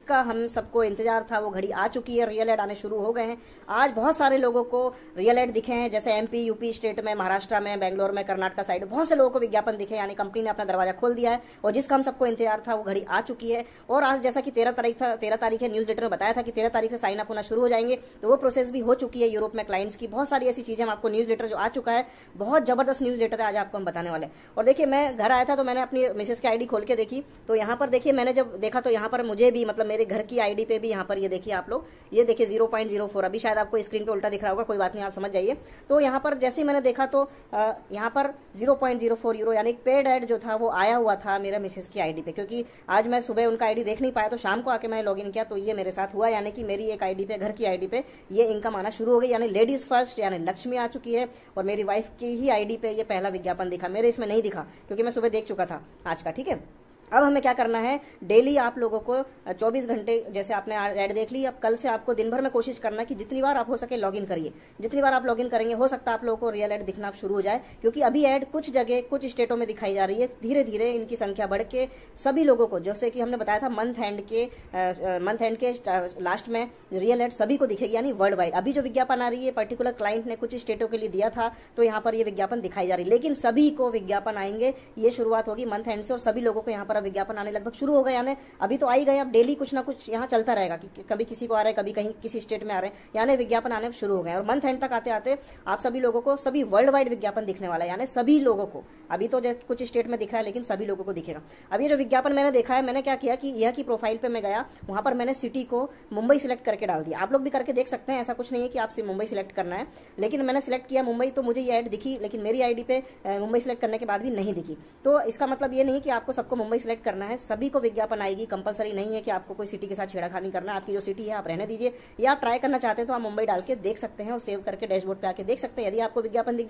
का हम सबको इंतजार था वो घड़ी आ चुकी है। रियल एड आने शुरू हो गए हैं। आज बहुत सारे लोगों को रियल एड दिखे हैं, जैसे एमपी, यूपी स्टेट में, महाराष्ट्र में, बेंगलोर में, कर्नाटक साइड बहुत से लोगों को विज्ञापन दिखे, यानी कंपनी ने अपना दरवाजा खोल दिया है और जिसका हम सबको इंतजार था वो घड़ी आ चुकी है। और आज जैसा कि 13 तारीख है, न्यूज लेटर में बताया था कि 13 तारीख से साइन अप होना शुरू हो जाएंगे, तो वो प्रोसेस भी हो चुकी है यूरोप में क्लाइंट्स की। बहुत सारी ऐसी चीजें हम आपको न्यूज लेटर जो आ चुका है, बहुत जबरदस्त न्यूज लेटर है, आज आपको हम बताने वाले हैं। और देखिए, मैं घर आया था तो मैंने अपनी मिसेस की आईडी खोल के देखी, तो यहाँ पर देखिए मैंने जब देखा तो यहाँ पर मुझे भी, मतलब मेरे घर की आईडी पे भी यहाँ पर ये देखिए आप लोग, ये देखिए 0.04, अभी शायद आपको स्क्रीन पे उल्टा दिख रहा होगा, कोई बात नहीं, आप समझ जाइए। तो यहाँ पर जैसे ही मैंने देखा तो यहाँ पर 0.04 यूरो यानी पेड एड जो था वो आया हुआ था मेरा मिसेस की आईडी पे, क्योंकि आज मैं सुबह उनका आईडी देख नहीं पाया तो शाम को आके मैंने लॉगिन किया, तो ये मेरे साथ हुआ, यानी कि मेरी एक आईडी पे, घर की आईडी पे ये इनकम आना शुरू हो गई, यानी लेडीज फर्स्ट, यानी लक्ष्मी आ चुकी है। और मेरी वाइफ की ही आईडी पे ये पहला विज्ञापन दिखा, मेरे इसमें नहीं दिखा क्योंकि मैं सुबह देख चुका था आज का। ठीक है, अब हमें क्या करना है, डेली आप लोगों को 24 घंटे, जैसे आपने ऐड देख ली, अब कल से आपको दिन भर में कोशिश करना है कि जितनी बार आप हो सके लॉगिन करिए। जितनी बार आप लॉगिन करेंगे हो सकता है आप लोगों को रियल ऐड दिखना शुरू हो जाए, क्योंकि अभी ऐड कुछ जगह, कुछ स्टेटों में दिखाई जा रही है। धीरे धीरे इनकी संख्या बढ़ के सभी लोगों को, जैसे कि हमने बताया था मंथ एंड के लास्ट में रियल ऐड सभी को दिखेगी, यानी वर्ल्ड वाइड। अभी जो विज्ञापन आ रही है, पर्टिकुलर क्लाइंट ने कुछ स्टेटों के लिए दिया था, तो यहाँ पर ये विज्ञापन दिखाई जा रही है, लेकिन सभी को विज्ञापन आएंगे। ये शुरुआत होगी मंथ एंड से और सभी लोगों को यहाँ पर विज्ञापन आने लगभग शुरू हो गए, यानी अभी तो आ ही गए, अब डेली कुछ ना कुछ यहाँ चलता रहेगा कि कभी किसी को आ रहा है, कभी कहीं किसी स्टेट में आ रहे हैं, यानी विज्ञापन आने शुरू हो गए। और मंथ एंड तक आते आते आप सभी लोगों को सभी वर्ल्ड वाइड विज्ञापन दिखने वाला है, यानी सभी लोगों को। अभी तो कुछ स्टेट में दिख रहा है, लेकिन सभी लोगों को दिखेगा। अब ये जो विज्ञापन मैंने देखा है, मैंने क्या किया कि यह की प्रोफाइल पे मैं गया, वहां पर मैंने सिटी को मुंबई सिलेक्ट करके डाल दिया। आप लोग भी करके देख सकते हैं, ऐसा कुछ नहीं है कि आपसे मुंबई सिलेक्ट करना है, लेकिन मैंने सिलेक्ट किया मुंबई, तो मुझे ये ऐड दिखी, लेकिन मेरी आईडी पे मुंबई सिलेक्ट करने के बाद भी नहीं दिखी। तो इसका मतलब ये नहीं कि आपको सबको मुंबई सिलेक्ट करना है, सभी को विज्ञापन आएगी। कंपलसरी नहीं है कि आपको कोई सिटी के साथ छेड़खानी करना है, आपकी जो सिटी है आप रहने दीजिए, या आप ट्राई करना चाहते हैं तो आप मुंबई डाल के देख सकते हैं और सेव करके डैशबोर्ड पे आके देख सकते हैं। यदि आपको विज्ञापन दिख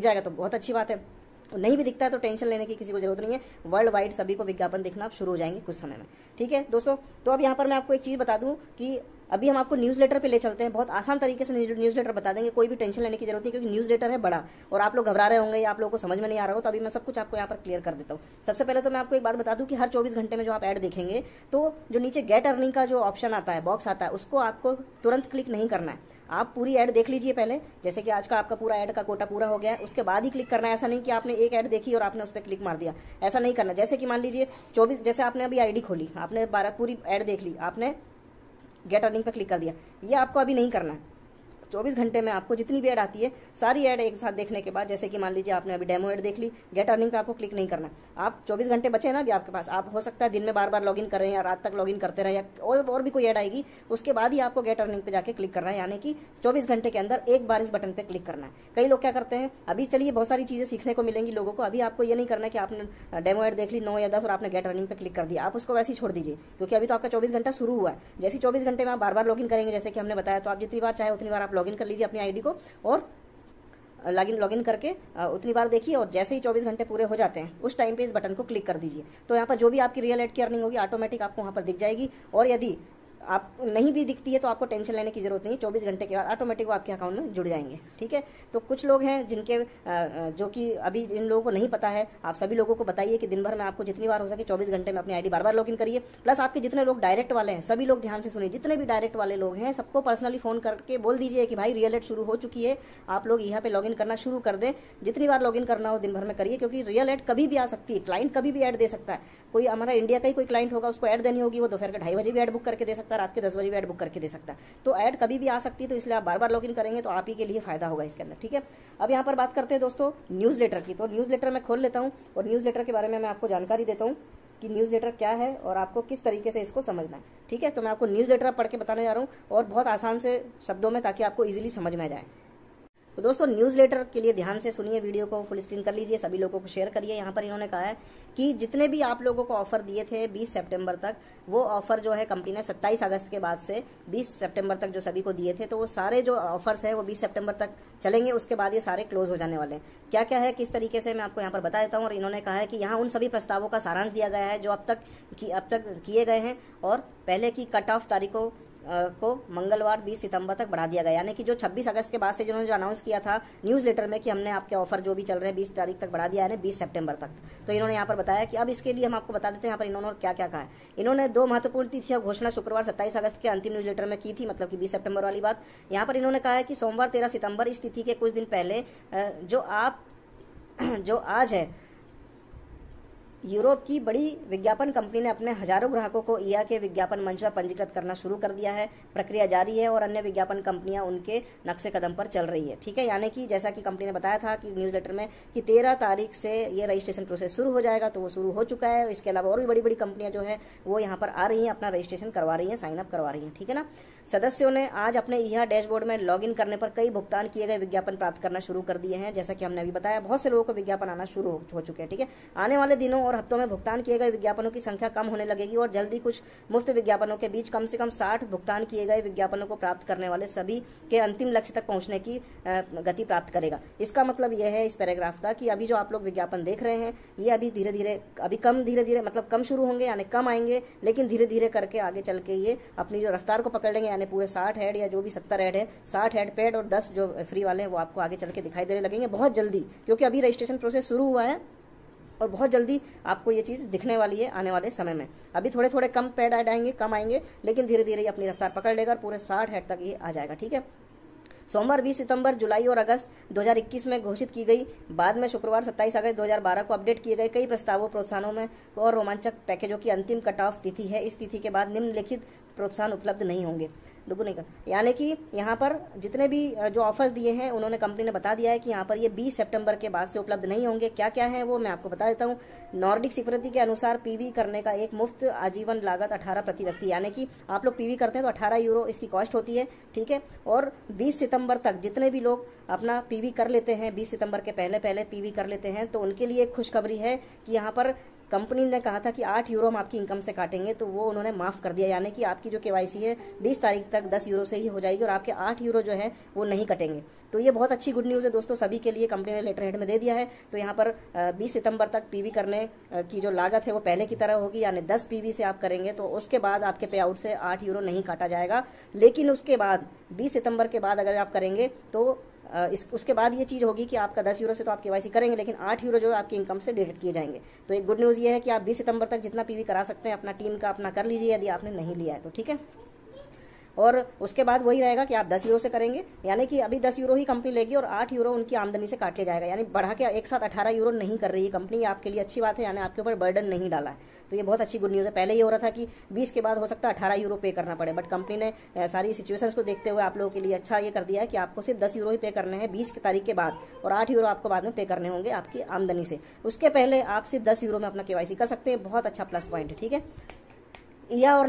जाएगा तो बहुत अच्छी बात है, नहीं भी दिखता है तो टेंशन लेने की किसी को जरूरत नहीं है। वर्ल्ड वाइड सभी को विज्ञापन दिखना शुरू हो जाएंगे कुछ समय में। ठीक है दोस्तों, तो अब यहाँ पर मैं आपको एक चीज बता दूं कि अभी हम आपको न्यूज लेटर पे ले चलते हैं। बहुत आसान तरीके से न्यूज लेटर बता देंगे, कोई भी टेंशन लेने की जरूरत नहीं, क्योंकि न्यूज लेटर है बड़ा और आप लोग घबरा रहे होंगे या आप लोगों को समझ में नहीं आ रहा हो, तो अभी मैं सब कुछ आपको यहाँ पर क्लियर कर देता हूँ। सबसे पहले तो मैं आपको एक बात बता दूं कि हर 24 घंटे में जो आप ऐड देखेंगे, तो जो नीचे गेट अर्निंग का जो ऑप्शन आता है, बॉक्स आता है, उसको आपको तुरंत क्लिक नहीं करना है। आप पूरी ऐड देख लीजिए पहले, जैसे कि आज का आपका पूरा ऐड का कोटा पूरा हो गया है, उसके बाद ही क्लिक करना है। ऐसा नहीं कि आपने एक ऐड देखी और आपने उस पर क्लिक मार दिया, ऐसा नहीं करना। जैसे कि मान लीजिए 24, जैसे आपने अभी आईडी खोली, आपने 12 पूरी ऐड देख ली, आपने गेट अर्निंग पर क्लिक कर दिया, ये आपको अभी नहीं करना है। 24 घंटे में आपको जितनी भी ऐड आती है, सारी ऐड एक साथ देखने के बाद, जैसे कि मान लीजिए आपने अभी डेमो ऐड देख ली, गेट अर्निंग पे आपको क्लिक नहीं करना। आप 24 घंटे बचे हैं ना अभी आपके पास, आप हो सकता है दिन में बार बार लॉगिन कर रहे हैं या रात तक लॉगिन करते रहे, या और भी कोई ऐड आएगी, उसके बाद ही आपको गेट अर्निंग पे जाके क्लिक करना है, यानी कि 24 घंटे के अंदर एक बार इस बटन पे क्लिक करना है। कई लोग क्या करते हैं, अभी चलिए बहुत सारी चीजें सीखने को मिलेंगी लोगों को। अभी आपको ये नहीं करना कि आपने डेमो ऐड देख ली 9 या 10 और आपने गेट अर्निंग पे क्लिक कर दिया, आप उसको वैसे ही छोड़ दीजिए, क्योंकि अभी तो आपका 24 घंटा शुरू हुआ है। जैसे 24 घंटे में आप बार बार लॉगिन करेंगे, जैसे कि हमने बताया, तो आप जितनी बार चाहे उतनी बार आप लॉगिन कर लीजिए अपनी आईडी को और लॉगिन करके उतनी बार देखिए, और जैसे ही 24 घंटे पूरे हो जाते हैं उस टाइम पे इस बटन को क्लिक कर दीजिए। तो यहाँ पर जो भी आपकी रियल एड की अर्निंग होगी ऑटोमेटिक आपको वहाँ पर दिख जाएगी, और यदि आप नहीं भी दिखती है तो आपको टेंशन लेने की जरूरत नहीं, 24 घंटे के बाद ऑटोमेटिक वो आपके अकाउंट में जुड़ जाएंगे। ठीक है, तो कुछ लोग हैं जिनके जो कि अभी इन लोगों को नहीं पता है, आप सभी लोगों को बताइए कि दिन भर में आपको जितनी बार हो सके 24 घंटे में अपनी आईडी बार बार लॉगिन करिए। प्लस आपके जितने लोग डायरेक्ट वाले हैं, सभी लोग ध्यान से सुनिए, जितने भी डायरेक्ट वाले लोग हैं सबको पर्सनली फोन करके बोल दीजिए कि भाई रियल एड शुरू हो चुकी है, आप लोग यहाँ पे लॉगिन करना शुरू कर दें। जितनी बार लॉगिन करना हो दिन भर में करिए, क्योंकि रियल एड कभी भी आ सकती है, क्लाइंट कभी भी ऐड दे सकता है। कोई हमारा इंडिया का ही कोई क्लाइंट होगा, उसको ऐड देनी होगी, वो दोपहर के 2:30 बजे भी ऐड बुक करके दे सकता है, रात के 10 बजे भी ऐड बुक करके दे सकता है। तो ऐड कभी भी आ सकती है, तो इसलिए आप बार बार लॉगिन करेंगे तो आप ही के लिए फायदा होगा इसके अंदर। ठीक है, अब यहाँ पर बात करते हैं दोस्तों न्यूज लेटर की। तो न्यूज लेटर मैं खोल लेता हूँ और न्यूज लेटर के बारे में मैं आपको जानकारी देता हूँ कि न्यूज लेटर क्या है और आपको किस तरीके से इसको समझना है। ठीक है, तो मैं आपको न्यूज लेटर पढ़ के बताने जा रहा हूँ और बहुत आसान से शब्दों में, ताकि आपको इजीली समझ में आ जाए। तो दोस्तों न्यूज़लेटर के लिए ध्यान से सुनिए, वीडियो को फुल स्क्रीन कर लीजिए, सभी लोगों को शेयर करिए। यहाँ पर इन्होंने कहा है कि जितने भी आप लोगों को ऑफर दिए थे 20 सितंबर तक, वो ऑफर जो है कंपनी ने 27 अगस्त के बाद से 20 सितंबर तक जो सभी को दिए थे, तो वो सारे जो ऑफर्स है वो 20 सितंबर तक चलेंगे। उसके बाद ये सारे क्लोज हो जाने वाले हैं। क्या क्या है, किस तरीके से, मैं आपको यहाँ पर बता देता हूँ। और इन्होंने कहा है कि यहाँ उन सभी प्रस्तावों का सारांश दिया गया है जो अब तक किए गए हैं और पहले की कट ऑफ तारीखों को मंगलवार 20 सितंबर तक बढ़ा दिया गया। यानी कि जो 26 अगस्त के बाद से जिन्होंने जो अनाउंस किया था न्यूज़ लेटर में कि हमने आपके ऑफर जो भी चल रहे हैं 20 तारीख तक बढ़ा दिया है, 20 सितंबर तक, तो इन्होंने यहाँ पर बताया कि अब इसके लिए हम आपको बता देते हैं यहाँ पर इन्होंने क्या क्या कहा है। इन्होंने 2 महत्वपूर्ण तिथियों घोषणा शुक्रवार 27 अगस्त के अंतिम न्यूज़ लेटर में की थी, मतलब कि 20 सितंबर वाली बात। यहाँ पर इन्होंने कहा है कि सोमवार 13 सितंबर इस तिथि के कुछ दिन पहले जो आज है, यूरोप की बड़ी विज्ञापन कंपनी ने अपने हजारों ग्राहकों को ईया के विज्ञापन मंच पर पंजीकृत करना शुरू कर दिया है। प्रक्रिया जारी है और अन्य विज्ञापन कंपनियां उनके नक्शे कदम पर चल रही है। ठीक है, यानी कि जैसा कि कंपनी ने बताया था कि न्यूज़ लेटर में कि 13 तारीख से ये रजिस्ट्रेशन प्रोसेस शुरू हो जाएगा, तो वो शुरू हो चुका है। इसके अलावा और भी बड़ी बड़ी कंपनियां जो है वो यहाँ पर आ रही हैं, अपना रजिस्ट्रेशन करवा रही हैं, साइन अप करवा रही हैं। ठीक है ना। सदस्यों ने आज अपने ईया डैशबोर्ड में लॉगिन करने पर कई भुगतान किए गए विज्ञापन प्राप्त करना शुरू कर दिए हैं। जैसा कि हमने अभी बताया, बहुत से लोगों को विज्ञापन आना शुरू हो चुके हैं। ठीक है, आने वाले दिनों और हफ्तों में भुगतान किए गए विज्ञापनों की संख्या कम होने लगेगी और जल्दी कुछ मुफ्त विज्ञापनों के बीच कम से कम 60 भुगतान किए गए विज्ञापनों को प्राप्त करने वाले सभी के अंतिम लक्ष्य तक पहुंचने की गति प्राप्त करेगा। इसका मतलब यह है इस पैराग्राफ का कि अभी जो आप लोग विज्ञापन देख रहे हैं ये अभी धीरे धीरे मतलब कम शुरू होंगे, यानी कम आएंगे, लेकिन धीरे धीरे करके आगे चल के ये अपनी जो रफ्तार को पकड़ लेंगे, यानी पूरे 60 ऐड या जो भी 70 ऐड है, 60 ऐड पेड और 10 जो फ्री वाले हैं वो आपको आगे चल के दिखाई देने लगेंगे बहुत जल्दी, क्योंकि अभी रजिस्ट्रेशन प्रोसेस शुरू हुआ है और बहुत जल्दी आपको ये चीज़ दिखने वाली है आने वाले समय में। अभी थोड़े थोड़े कम पेड ऐड आएंगे, कम आएंगे, लेकिन धीरे धीरे अपनी रफ्तार पकड़ लेगा और पूरे 60 ऐड तक ये आ जाएगा। ठीक है, सोमवार 20 सितंबर, जुलाई और अगस्त 2021 में घोषित की गई, बाद में शुक्रवार 27 अगस्त 2012 को अपडेट किए गए कई प्रस्तावों, प्रोत्साहनों में और रोमांचक पैकेजों की अंतिम कट ऑफ तिथि है। इस तिथि के बाद निम्नलिखित प्रोत्साहन उपलब्ध नहीं होंगे। यानी कि यहाँ पर जितने भी जो ऑफर्स दिए हैं उन्होंने कंपनी ने बता दिया है कि यहाँ पर ये 20 सितंबर के बाद से उपलब्ध नहीं होंगे। क्या क्या है वो मैं आपको बता देता हूँ। नॉर्डिक सिक्योरिटी के अनुसार पीवी करने का एक मुफ्त आजीवन लागत 18 प्रति व्यक्ति, यानी कि आप लोग पीवी करते हैं तो 18 यूरो इसकी कॉस्ट होती है। ठीक है, और 20 सितंबर तक जितने भी लोग अपना पीवी कर लेते हैं, 20 सितंबर के पहले पीवी कर लेते हैं, तो उनके लिए एक खुशखबरी है कि यहाँ पर कंपनी ने कहा था कि 8 यूरो हम आपकी इनकम से काटेंगे, तो वो उन्होंने माफ कर दिया। यानी कि आपकी जो केवाईसी है 20 तारीख तक 10 यूरो से ही हो जाएगी और आपके 8 यूरो जो है वो नहीं कटेंगे। तो ये बहुत अच्छी गुड न्यूज़ है दोस्तों, सभी के लिए कंपनी ने लेटर हेड में दे दिया है। तो यहाँ पर 20 सितंबर तक पीवी करने की जो लागत है वो पहले की तरह होगी, यानी 10 पीवी से आप करेंगे तो उसके बाद आपके पे आउट से 8 यूरो नहीं काटा जाएगा। लेकिन उसके बाद 20 सितंबर के बाद अगर आप करेंगे तो उसके बाद ये चीज़ होगी कि आपका 10 यूरो से तो आप केवाईसी करेंगे, लेकिन 8 यूरो जो आपकी इनकम से डिडक्ट किए जाएंगे। तो एक गुड न्यूज़ ये है कि आप 20 सितंबर तक जितना पीवी करा सकते हैं अपना टीम का अपना कर लीजिए, यदि आपने नहीं लिया है तो। ठीक है, और उसके बाद वही रहेगा कि आप 10 यूरो से करेंगे, यानी कि अभी 10 यूरो ही कंपनी लेगी और 8 यूरो उनकी आमदनी से काट लिया जाएगा, यानी बढ़ा के एक साथ 18 यूरो नहीं कर रही है कंपनी। आपके लिए अच्छी बात है, यानी आपके ऊपर बर्डन नहीं डाला है, तो ये बहुत अच्छी गुड न्यूज़ है। पहले ये हो रहा था कि 20 के बाद हो सकता है 18 यूरो पे करना पड़े, बट कंपनी ने सारी सिचुएशंस को देखते हुए आप लोगों के लिए अच्छा ये कर दिया है कि आपको सिर्फ 10 यूरो ही पे करने हैं 20 की तारीख के बाद, और 8 यूरो आपको बाद में पे करने होंगे आपकी आमदनी से। उसके पहले आप सिर्फ 10 यूरो में अपना केवाईसी कर सकते हैं, बहुत अच्छा प्लस पॉइंट है। ठीक है, ईहा और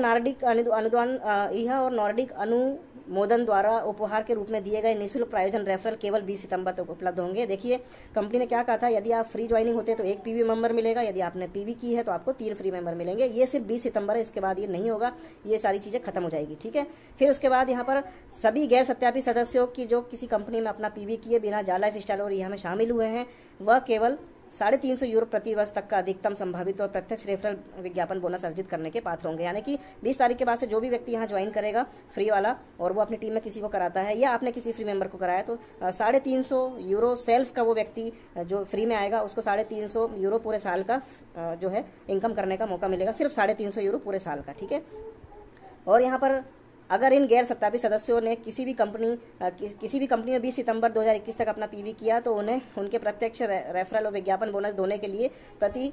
नॉर्डिक अनुमोदन द्वारा उपहार के रूप में दिए गए निःशुल्क प्रायोजन रेफरल केवल 20 सितंबर तक उपलब्ध होंगे। देखिए कंपनी ने क्या कहा था, यदि आप फ्री ज्वाइनिंग होते हैं तो 1 पीवी मेंबर मिलेगा, यदि आपने पीवी की है तो आपको 3 फ्री मेंबर मिलेंगे। ये सिर्फ 20 सितंबर है, इसके बाद ये नहीं होगा, ये सारी चीजें खत्म हो जाएगी। ठीक है, फिर उसके बाद यहाँ पर सभी गैर सत्यापित सदस्यों की जो किसी कंपनी में अपना पीवी किए बिना जा लाइफ स्टाइल और ईहा में शामिल हुए हैं वह केवल 350 यूरो प्रति वर्ष तक का अधिकतम संभावित और प्रत्यक्ष रेफरल विज्ञापन बोनस अर्जित करने के पात्र होंगे। यानी कि 20 तारीख के बाद से जो भी व्यक्ति यहाँ ज्वाइन करेगा फ्री वाला और वो अपनी टीम में किसी को कराता है या आपने किसी फ्री मेंबर को कराया तो 350 यूरो सेल्फ का वो व्यक्ति जो फ्री में आएगा उसको 350 यूरो पूरे साल का जो है इनकम करने का मौका मिलेगा, सिर्फ 350 यूरो पूरे साल का। ठीक है, और यहाँ पर अगर इन गैर सत्तापित सदस्यों ने किसी भी कंपनी में 20 सितंबर 2021 तक अपना पीवी किया तो उन्हें उनके प्रत्यक्ष रेफरल और विज्ञापन बोनस देने के लिए प्रति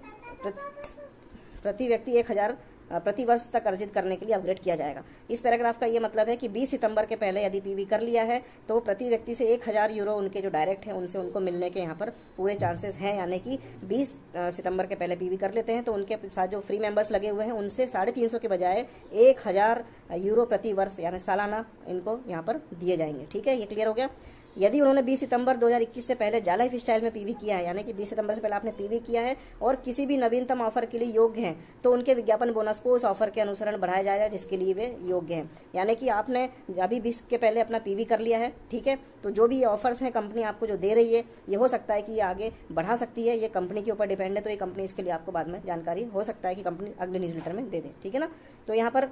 व्यक्ति 1000 प्रति वर्ष तक अर्जित करने के लिए अपग्रेड किया जाएगा। इस पैराग्राफ का ये मतलब है कि 20 सितंबर के पहले यदि पीवी कर लिया है तो प्रति व्यक्ति से 1000 यूरो उनके जो डायरेक्ट हैं उनसे उनको मिलने के यहाँ पर पूरे चांसेस हैं। यानी कि 20 सितंबर के पहले पीवी कर लेते हैं तो उनके साथ जो फ्री मेंबर्स लगे हुए हैं उनसे 350 के बजाय 1000 यूरो प्रति वर्ष यानी सालाना इनको यहाँ पर दिए जाएंगे। ठीक है, ये क्लियर हो गया। यदि उन्होंने 20 सितंबर 2021 से पहले जा लाइफ स्टाइल में पीवी किया है, यानी कि 20 सितंबर से पहले आपने पीवी किया है और किसी भी नवीनतम ऑफर के लिए योग्य हैं तो उनके विज्ञापन बोनस को उस ऑफर के अनुसरण बढ़ाया जाएगा जिसके लिए वे योग्य हैं। यानी कि आपने अभी 20 के पहले अपना पीवी कर लिया है, ठीक है, तो जो भी ऑफर्स हैं कंपनी आपको जो दे रही है ये हो सकता है कि ये आगे बढ़ा सकती है, ये कंपनी के ऊपर डिपेंड है। तो ये कंपनी इसके लिए आपको बाद में जानकारी हो सकता है कि कंपनी अगले न्यूज़लेटर में दे दे। ठीक है ना, तो यहाँ पर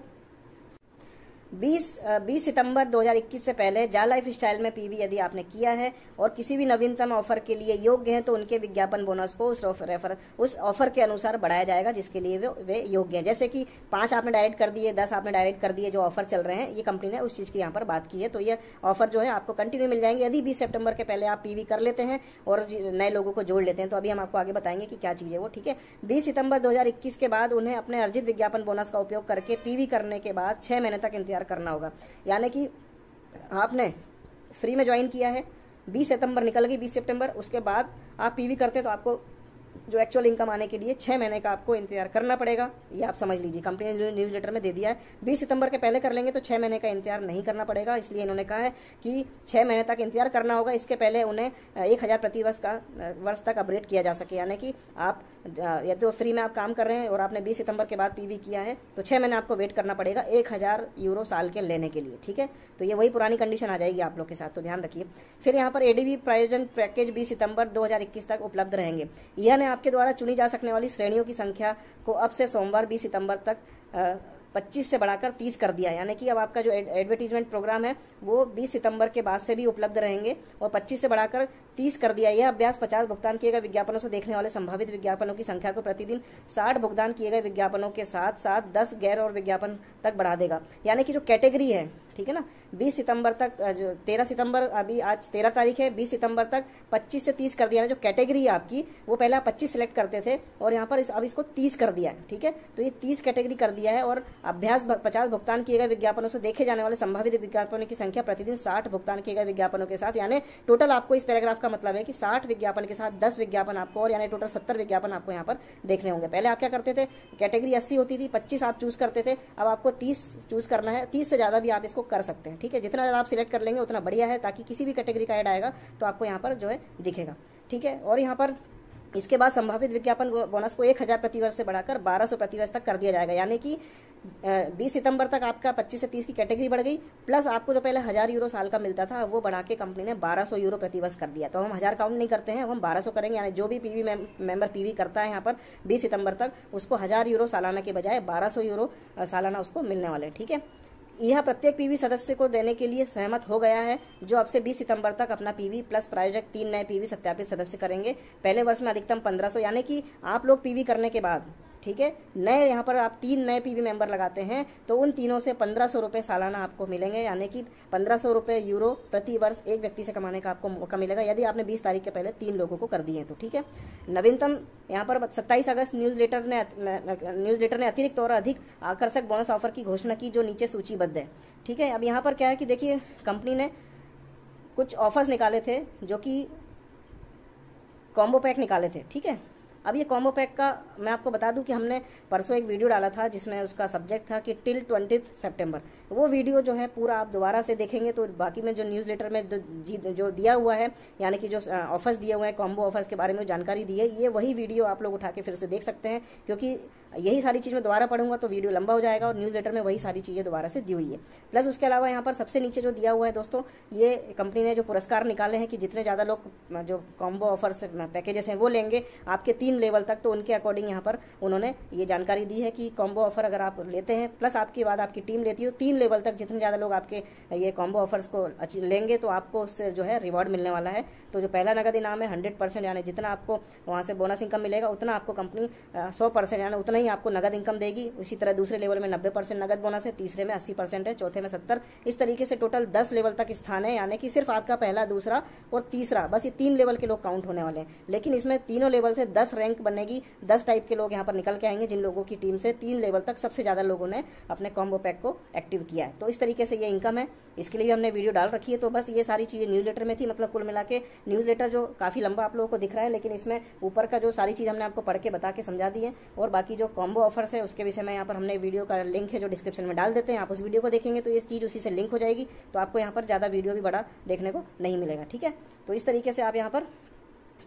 20 सितंबर 2021 से पहले जा लाइफ स्टाइल में पीवी यदि आपने किया है और किसी भी नवीनतम ऑफर के लिए योग्य हैं तो उनके विज्ञापन बोनस को उस ऑफर के अनुसार बढ़ाया जाएगा जिसके लिए वे योग्य हैं। जैसे कि 5 आपने डायरेक्ट कर दिए, 10 आपने डायरेक्ट कर दिए, जो ऑफर चल रहे हैं, ये कंपनी ने उस चीज की यहाँ पर बात की है। तो ये ऑफर जो है आपको कंटिन्यू मिल जाएंगे यदि 20 सितंबर के पहले आप पीवी कर लेते हैं और नए लोगों को जोड़ लेते हैं। तो अभी हम आपको आगे बताएंगे कि क्या चीज है वो, ठीक है। 20 सितंबर 2021 के बाद उन्हें अपने अर्जित विज्ञापन बोनस का उपयोग करके पीवी करने के बाद 6 महीने तक इंतजार करना होगा। यानी कि आपने फ्री में ज्वाइन किया है, 20 सितंबर निकल गई, 20 सितंबर, उसके बाद आप पीवी करते तो आपको जो एक्चुअल इनकम आने के लिए 6 महीने का आपको इंतजार करना पड़ेगा। ये आप समझ लीजिए, कंपनी ने न्यूज लेटर में दे दिया है। 20 सितंबर के पहले कर लेंगे तो 6 महीने का इंतजार नहीं करना पड़ेगा, इसलिए इन्होंने कहा है कि 6 महीने तक इंतजार करना होगा। इसके पहले उन्हें 1000 प्रति वर्ष तक अपग्रेड किया जा सके। यानी कि आप या तो फ्री में आप काम कर रहे हैं और आपने 20 सितंबर के बाद पीवी किया है तो 6 महीने आपको वेट करना पड़ेगा 1000 यूरो साल के लेने के लिए, ठीक है। तो ये वही पुरानी कंडीशन आ जाएगी आप लोग के साथ, तो ध्यान रखिए। फिर यहाँ पर एडीबी प्रायोजन पैकेज 20 सितंबर 2021 तक उपलब्ध रहेंगे। यह ने आपके द्वारा चुनी जा सकने वाली श्रेणियों की संख्या को अब से सोमवार 20 सितंबर तक 25 से बढ़ाकर 30 कर दिया। यानी कि अब आपका जो एडवर्टीजमेंट प्रोग्राम है वो 20 सितंबर के बाद से भी उपलब्ध रहेंगे और 25 से बढ़ाकर 30 कर दिया। यह अभ्यास 50 भुगतान किए गए विज्ञापनों से देखने वाले संभावित विज्ञापनों की संख्या को प्रतिदिन 60 भुगतान किए गए विज्ञापनों के साथ साथ 10 गैर और विज्ञापन तक बढ़ा देगा। यानी कि जो कैटेगरी है, ठीक है ना, 20 सितंबर तक, जो 13 सितंबर, अभी आज 13 तारीख है, 20 सितंबर तक 25 से 30 कर दिया है। जो कैटेगरी है आपकी वो पहले आप 25 सिलेक्ट करते थे और यहाँ पर अब इसको 30 कर दिया है, ठीक है। तो ये 30 कैटेगरी कर दिया है और अभ्यास 50 भुगतान किए गए विज्ञापनों से देखे जाने वाले संभावित विज्ञापनों की संख्या प्रतिदिन 60 भुगतान किए गए विज्ञापनों के साथ। यानी टोटल आपको इस पैराग्राफ का मतलब है कि 60 विज्ञापन के साथ 10 विज्ञापन आपको, और यानी टोटल 70 विज्ञापन आपको यहाँ पर देखने होंगे। पहले आप क्या करते थे, कैटेगरी 80 होती थी, 25 आप चूज करते थे, अब आपको 30 चूज करना है। 30 से ज्यादा भी आप इसको कर सकते हैं, ठीक है। जितना ज्यादा आप सिलेक्ट कर लेंगे उतना बढ़िया है, ताकि किसी भी कैटेगरी का ऐड आएगा तो आपको यहाँ पर जो है दिखेगा, ठीक है। और यहाँ पर इसके बाद संभावित विज्ञापन बोनस को 1000 प्रतिवर्ष से बढ़ाकर 1200 प्रतिवर्ष तक कर दिया जाएगा। यानी कि 20 सितंबर तक आपका 25 से 30 की कैटेगरी बढ़ गई, प्लस आपको जो पहले 1000 यूरो साल का मिलता था वो बढ़ा के कंपनी ने 1200 यूरो प्रतिवर्ष कर दिया। तो हम 1000 काउंट नहीं करते हैं, हम 1200 करेंगे। यानी जो भी पीवी मेंबर पीवी करता है यहाँ पर 20 सितंबर तक, उसको 1000 यूरो सालाना के बजाय 1200 यूरो सालाना उसको मिलने वाले, ठीक है। यह प्रत्येक पीवी सदस्य को देने के लिए सहमत हो गया है, जो अब से 20 सितंबर तक अपना पीवी प्लस प्रायोजक 3 नए पीवी सत्यापित सदस्य करेंगे। पहले वर्ष में अधिकतम 1500, यानी कि आप लोग पीवी करने के बाद, ठीक है, नए यहाँ पर आप 3 नए पीवी मेंबर लगाते हैं तो उन तीनों से 1500 रुपए सालाना आपको मिलेंगे। यानी कि 1500 रुपए यूरो प्रति वर्ष एक व्यक्ति से कमाने का आपको मौका मिलेगा यदि आपने 20 तारीख के पहले 3 लोगों को कर दिए तो, ठीक है। नवीनतम यहाँ पर 27 अगस्त न्यूज़लेटर ने अतिरिक्त और अधिक आकर्षक बोनस ऑफर की घोषणा की, जो नीचे सूचीबद्ध है, ठीक है। अब यहाँ पर क्या है कि देखिए, कंपनी ने कुछ ऑफर्स निकाले थे जो कि कॉम्बो पैक निकाले थे, ठीक है। अब ये कॉम्बो पैक का मैं आपको बता दूं कि हमने परसों एक वीडियो डाला था जिसमें उसका सब्जेक्ट था कि टिल 20 सितंबर। वो वीडियो जो है पूरा आप दोबारा से देखेंगे तो बाकी में जो न्यूज़लेटर में जो दिया हुआ है, यानी कि जो ऑफर्स दिए हुए हैं, कॉम्बो ऑफर्स के बारे में जानकारी दी है, ये वही वीडियो आप लोग उठा के फिर से देख सकते हैं, क्योंकि यही सारी चीज़ मैं दोबारा पढ़ूंगा तो वीडियो लंबा हो जाएगा और न्यूज़लेटर में वही सारी चीज़ें दोबारा से दी हुई है। प्लस उसके अलावा यहाँ पर सबसे नीचे जो दिया हुआ है दोस्तों, ये कंपनी ने जो पुरस्कार निकाले हैं कि जितने ज़्यादा लोग जो कॉम्बो ऑफर्स पैकेजेस हैं वो लेंगे आपके 3 लेवल तक, तो उनके अकॉर्डिंग यहाँ पर उन्होंने ये जानकारी दी है कि कॉम्बो ऑफर अगर आप लेते हैं प्लस आपके बाद आपकी टीम लेती हो 3 लेवल तक, जितने ज़्यादा लोग आपके ये कॉम्बो ऑफर्स को लेंगे तो आपको उससे जो है रिवॉर्ड मिलने वाला है। तो जो पहला नगद इनाम है 100%, यानी जितना आपको वहाँ से बोनस इनकम मिलेगा उतना आपको कंपनी 100%, यानी उतना ही आपको नगद इनकम देगी। उसी तरह दूसरे लेवल में 90% नगद बोनस है, तीसरे में 80% है, चौथे में 70%। इस तरीके से टोटल 10 लेवल तक स्थान है, यानी कि सिर्फ आपका पहला, दूसरा और तीसरा, बस ये 3 लेवल के लोग काउंट होने वाले हैं। लेकिन इसमें तीनों लेवल से 10 रैंक बनेगी, 10 टाइप के लोग यहाँ पर निकल के आएंगे जिन लोगों की टीम से 3 लेवल तक सबसे ज्यादा लोगों ने अपने कॉम्बो पैक को एक्टिव किया है। तो इस तरीके से ये इनकम है, इसके लिए भी हमने वीडियो डाल रखी है। तो बस ये सारी चीजें न्यूज़लेटर में थी, मतलब कुल मिला के न्यूज़लेटर जो काफी लंबा आप लोगों को दिख रहा है, लेकिन इसमें ऊपर का जो सारी चीज हमने आपको पढ़ के बता के समझा दी है। और बाकी जो कॉम्बो ऑफर्स है उसके विषय में यहाँ पर हमने वीडियो का लिंक है जो डिस्क्रिप्शन में डाल देते हैं, आप उस वीडियो को देखेंगे तो ये चीज उसी से लिंक हो जाएगी, तो आपको यहाँ पर ज्यादा वीडियो भी बड़ा देखने को नहीं मिलेगा, ठीक है। तो इस तरीके से आप यहाँ पर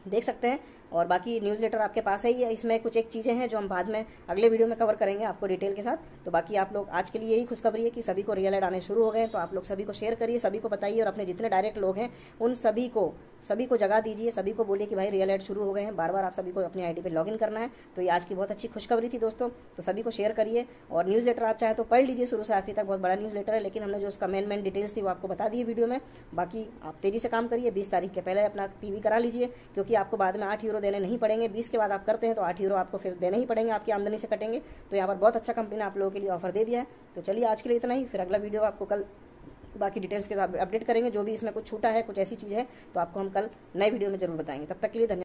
देख सकते हैं। और बाकी न्यूज़लेटर आपके पास है ही है। इसमें कुछ एक चीज़ें हैं जो हम बाद में अगले वीडियो में कवर करेंगे आपको डिटेल के साथ। तो बाकी आप लोग आज के लिए यही खुशखबरी है कि सभी को रियल एड आने शुरू हो गए। तो आप लोग सभी को शेयर करिए, सभी को बताइए, और अपने जितने डायरेक्ट लोग हैं उन सभी को जगा दीजिए, सभी को बोलिए कि भाई रियल एड शुरू हो गए हैं। बार बार आप सभी को अपनी आईडी पे लॉगिन करना है। तो ये आज की बहुत अच्छी खुशखबरी थी दोस्तों। तो सभी को शेयर करिए, और न्यूज़लेटर आप चाहे तो पढ़ लीजिए शुरू से आखिर तक, बहुत बड़ा न्यूज़लेटर है, लेकिन हमने जो उसका मेन डिटेल्स थी वो आपको बता दी वीडियो में। बाकी आप तेजी से काम करिए, 20 तारीख के पहले अपना पीवी करा लीजिए, क्योंकि आपको बाद में 8 यूरो देने नहीं पड़ेंगे। 20 के बाद आप करते हैं तो 8 यूरो आपको फिर देने ही पड़ेंगे, आपकी आमदनी से कटेंगे। तो यहाँ पर बहुत अच्छा कंपनी ने आप लोगों के लिए ऑफर दे दिया है। तो चलिए आज के लिए इतना ही, फिर अगला वीडियो आपको कल बाकी डिटेल्स के साथ अपडेट करेंगे। जो भी इसमें कुछ छूटा है, कुछ ऐसी चीज़ है तो आपको हम कल नए वीडियो में जरूर बताएंगे। तब तक के लिए धन्यवाद।